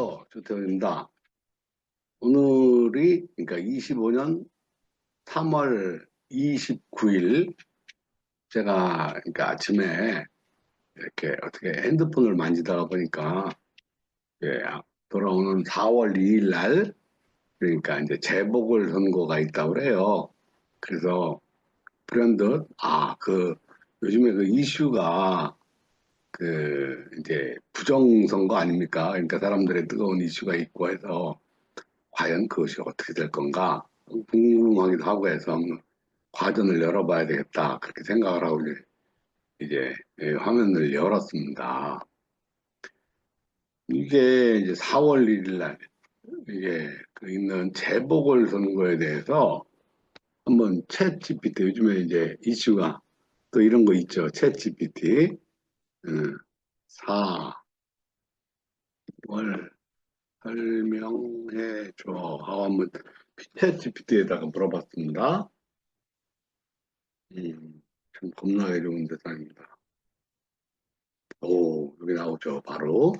안녕하세요. 조태훈입니다. 오늘이 그러니까 25년 3월 29일 제가 그러니까 아침에 이렇게 어떻게 핸드폰을 만지다가 보니까 예, 돌아오는 4월 2일 날 그러니까 이제 재보궐선거가 있다고 그래요. 그래서 그런듯 그 요즘에 그 이슈가 그 이제 부정선거 아닙니까? 그러니까 사람들의 뜨거운 이슈가 있고 해서 과연 그것이 어떻게 될 건가 궁금하기도 하고 해서 한번 과전을 열어봐야 되겠다 그렇게 생각을 하고 이제 화면을 열었습니다. 이게 이제 4월 1일 날 이게 그 있는 재보궐선거에 대해서 한번 챗 GPT 요즘에 이제 이슈가 또 이런 거 있죠. 챗 GPT 4월 설명해 줘 하고 한번 챗 GPT에다가 물어봤습니다. 참 겁나게 좋은 대상입니다. 오, 여기 나오죠, 바로.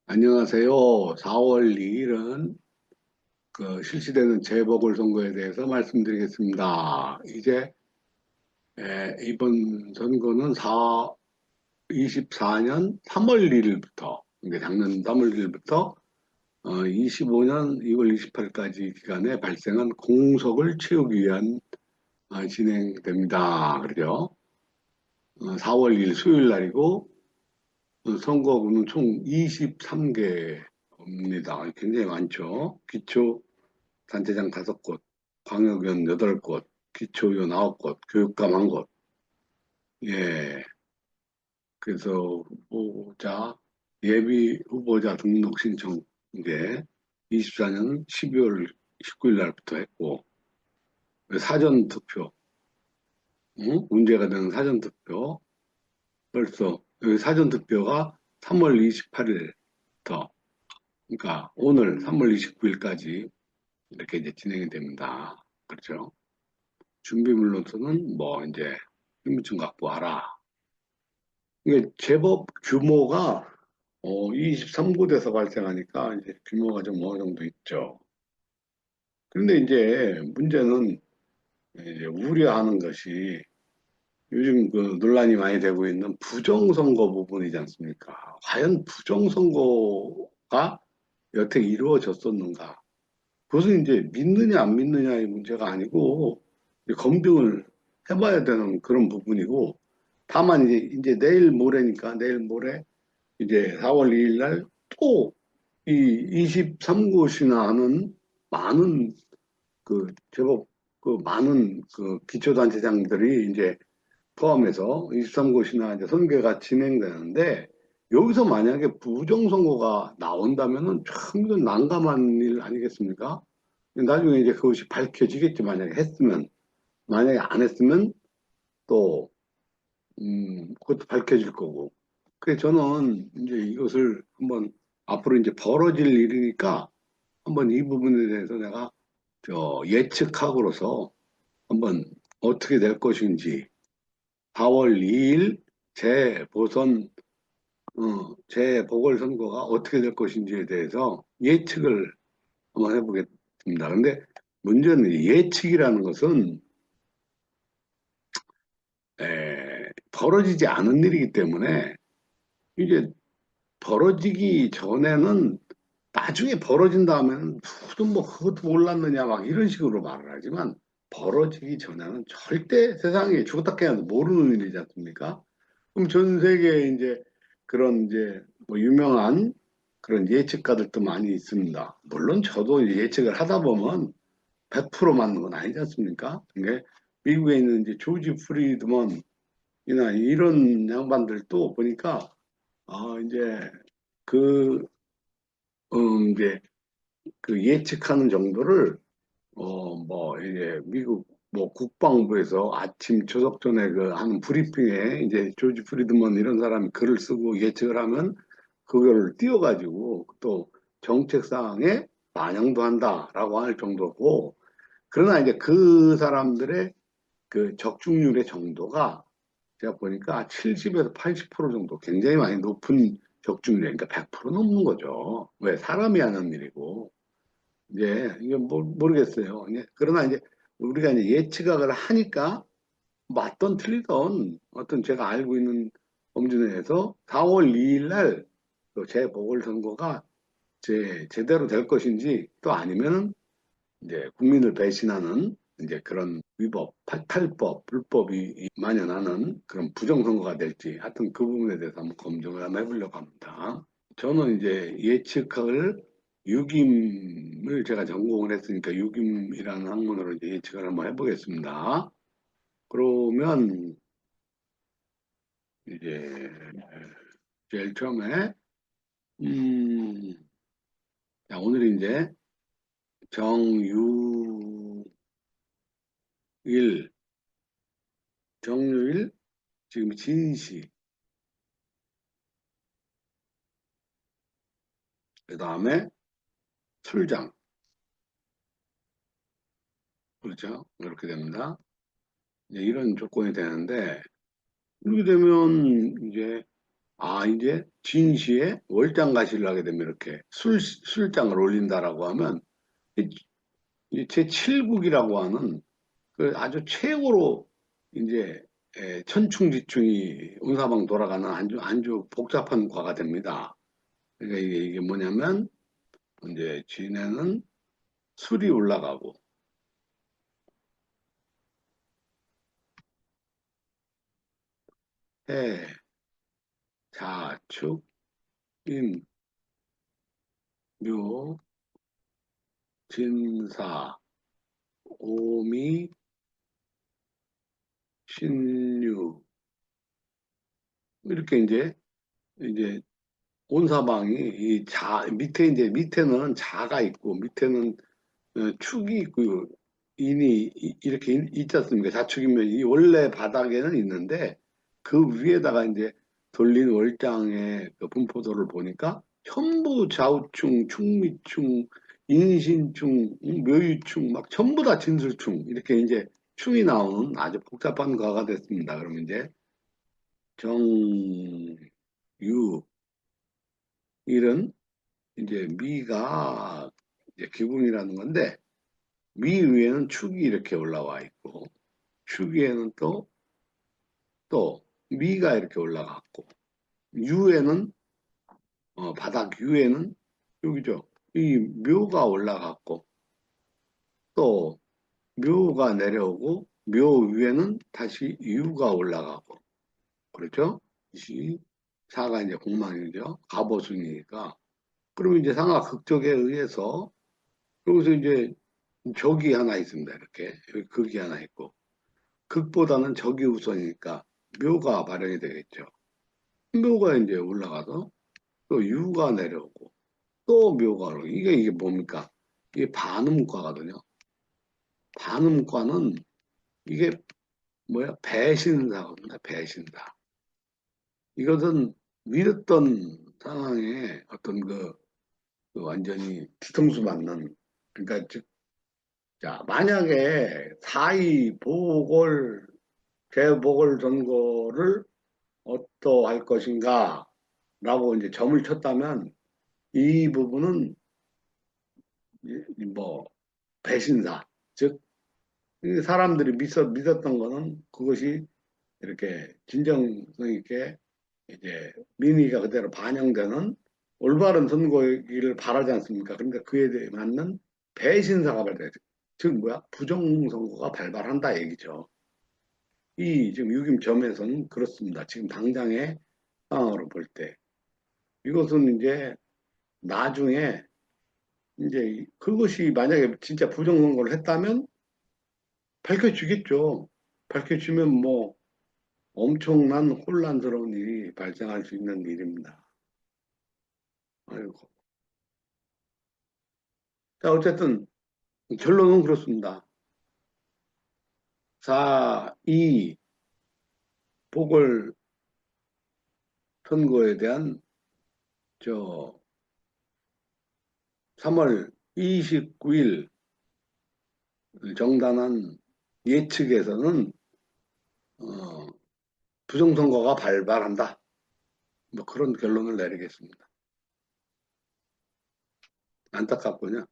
안녕하세요. 4월 2일은 그 실시되는 재보궐선거에 대해서 말씀드리겠습니다. 이제 이번 선거는 24년 3월 1일부터, 그러니까 작년 3월 1일부터 25년 2월 28일까지 기간에 발생한 공석을 채우기 위한 진행됩니다. 그죠? 4월 2일 수요일 날이고 선거구는 총 23개입니다. 굉장히 많죠. 기초단체장 5곳, 광역위원 8곳, 기초위원 9곳, 교육감 1곳. 예. 그래서 후보자, 예비 후보자 등록 신청 게 24년 12월 19일 날부터 했고, 사전투표, 문제가 되는 사전투표, 벌써 여기 사전투표가 3월 28일부터 그러니까 오늘 3월 29일까지 이렇게 이제 진행이 됩니다. 그렇죠? 준비물로서는 뭐 이제 신분증 갖고 와라. 이게 제법 규모가 23곳에서 발생하니까 이제 규모가 좀 어느 정도 있죠. 그런데 이제 문제는 이제 우려하는 것이 요즘 그 논란이 많이 되고 있는 부정선거 부분이지 않습니까? 과연 부정선거가 여태 이루어졌었는가? 그것은 이제 믿느냐 안 믿느냐의 문제가 아니고 이제 검증을 해봐야 되는 그런 부분이고 다만 이제 내일 모레니까 내일 모레 이제 4월 2일 날 또 이 23곳이나 하는 많은 그 제법 그 많은 그 기초단체장들이 이제 포함해서 23곳이나 이제 선거가 진행되는데 여기서 만약에 부정선거가 나온다면은 참 이건 난감한 일 아니겠습니까? 나중에 이제 그것이 밝혀지겠지, 만약에 했으면. 만약에 안 했으면 또, 그것도 밝혀질 거고. 그래서 저는 이제 이것을 한번 앞으로 이제 벌어질 일이니까 한번 이 부분에 대해서 내가 예측하고로서 한번 어떻게 될 것인지 4월 2일 재보궐선거가 어떻게 될 것인지에 대해서 예측을 한번 해보겠습니다. 근데 문제는 예측이라는 것은 벌어지지 않은 일이기 때문에 이제 벌어지기 전에는 나중에 벌어진 다음에는 누구도 뭐 그것도 몰랐느냐 막 이런 식으로 말을 하지만 벌어지기 전에는 절대 세상에 죽었다 깨어나도 모르는 일이지 않습니까? 그럼 전 세계에 이제 그런 이제 뭐 유명한 그런 예측가들도 많이 있습니다. 물론 저도 이제 예측을 하다 보면 100% 맞는 건 아니지 않습니까? 이게 미국에 있는 이제 조지 프리드먼이나 이런 양반들도 보니까 이제 그 이제 그 예측하는 정도를 뭐 이제 미국 뭐 국방부에서 아침 조석 전에 그 하는 브리핑에 이제 조지 프리드먼 이런 사람이 글을 쓰고 예측을 하면 그걸 띄워가지고 또 정책 사항에 반영도 한다라고 할 정도고 그러나 이제 그 사람들의 그 적중률의 정도가 제가 보니까 70에서 80% 정도 굉장히 많이 높은 적중률, 그러니까 100% 넘는 거죠. 왜? 사람이 하는 일이고. 이제, 이게 모르겠어요. 그러나 이제 우리가 이제 예측을 하니까 맞던 틀리던 어떤 제가 알고 있는 범주 내에서 4월 2일 날 재보궐선거가 제대로 될 것인지 또 아니면은 이제 국민을 배신하는 이제 그런 위법, 탈법, 불법이 만연하는 그런 부정선거가 될지 하여튼 그 부분에 대해서 한번 검증을 한번 해보려고 합니다. 저는 이제 예측을 유김을 제가 전공을 했으니까 유김이라는 학문으로 이제 예측을 한번 해보겠습니다. 그러면 이제 제일 처음에 자, 오늘 이제 정유일, 정유일 지금 진시 그 다음에 출장 그렇죠? 이렇게 됩니다. 이제 이런 조건이 되는데 이렇게 되면 이제 이제 진시에 월장 가시를 하게 되면 이렇게 술장을 올린다라고 하면 제7국이라고 하는 그 아주 최고로 이제 천충지충이 운사방 돌아가는 아주 복잡한 과가 됩니다. 그러니까 이게 뭐냐면 이제 진에는 술이 올라가고 해, 자축, 인, 묘, 진사, 오미, 신유 이렇게 이제 온사방이 밑에 이제 밑에는 자가 있고 밑에는 축이 있고 인이 이렇게 있지 않습니까? 자축이면 이 원래 바닥에는 있는데 그 위에다가 이제 돌린 월장의 그 분포도를 보니까 전부 좌우충, 충미충, 인신충, 묘유충 막 전부 다 진술충 이렇게 이제 충이 나오는 아주 복잡한 과가 됐습니다. 그러면 이제 정유 일은 이제 미가 이제 기분이라는 건데 미 위에는 축이 이렇게 올라와 있고 축 위에는 또 미가 이렇게 올라갔고 유에는 바닥 유에는 여기죠. 이 묘가 올라갔고 또 묘가 내려오고 묘 위에는 다시 유가 올라가고 그렇죠? 이 사가 이제 공망이죠. 갑오순이니까 그러면 이제 상하 극적에 의해서 여기서 이제 적이 하나 있습니다. 이렇게 여기 극이 하나 있고 극보다는 적이 우선이니까 묘가 발현이 되겠죠. 묘가 이제 올라가서 또 유가 내려오고 또 묘가 오르고 이게 뭡니까? 이게 반음과거든요. 반음과는 이게 뭐야? 배신사거든요. 배신사. 이것은 믿었던 상황에 어떤 그 완전히 뒤통수 맞는 그러니까 즉 자, 만약에 사의 보궐 재보궐선거를 어떠할 것인가 라고 이제 점을 쳤다면 이 부분은 뭐 배신사 즉 이 사람들이 믿었던 거는 그것이 이렇게 진정성 있게 이제 민의가 그대로 반영되는 올바른 선거이기를 바라지 않습니까? 그러니까 그에 대해 맞는 배신사가 발생해요. 즉 뭐야? 부정선거가 발발한다 얘기죠. 이 지금 유김점에서는 그렇습니다. 지금 당장의 상황으로 볼 때. 이것은 이제 나중에 이제 그것이 만약에 진짜 부정선거를 했다면 밝혀지겠죠. 밝혀지면 뭐 엄청난 혼란스러운 일이 발생할 수 있는 일입니다. 아이고. 자, 어쨌든 결론은 그렇습니다. 4.2 보궐선거에 대한 저 3월 29일 정당한 예측에서는 어, 부정선거가 발발한다. 뭐 그런 결론을 내리겠습니다. 안타깝군요.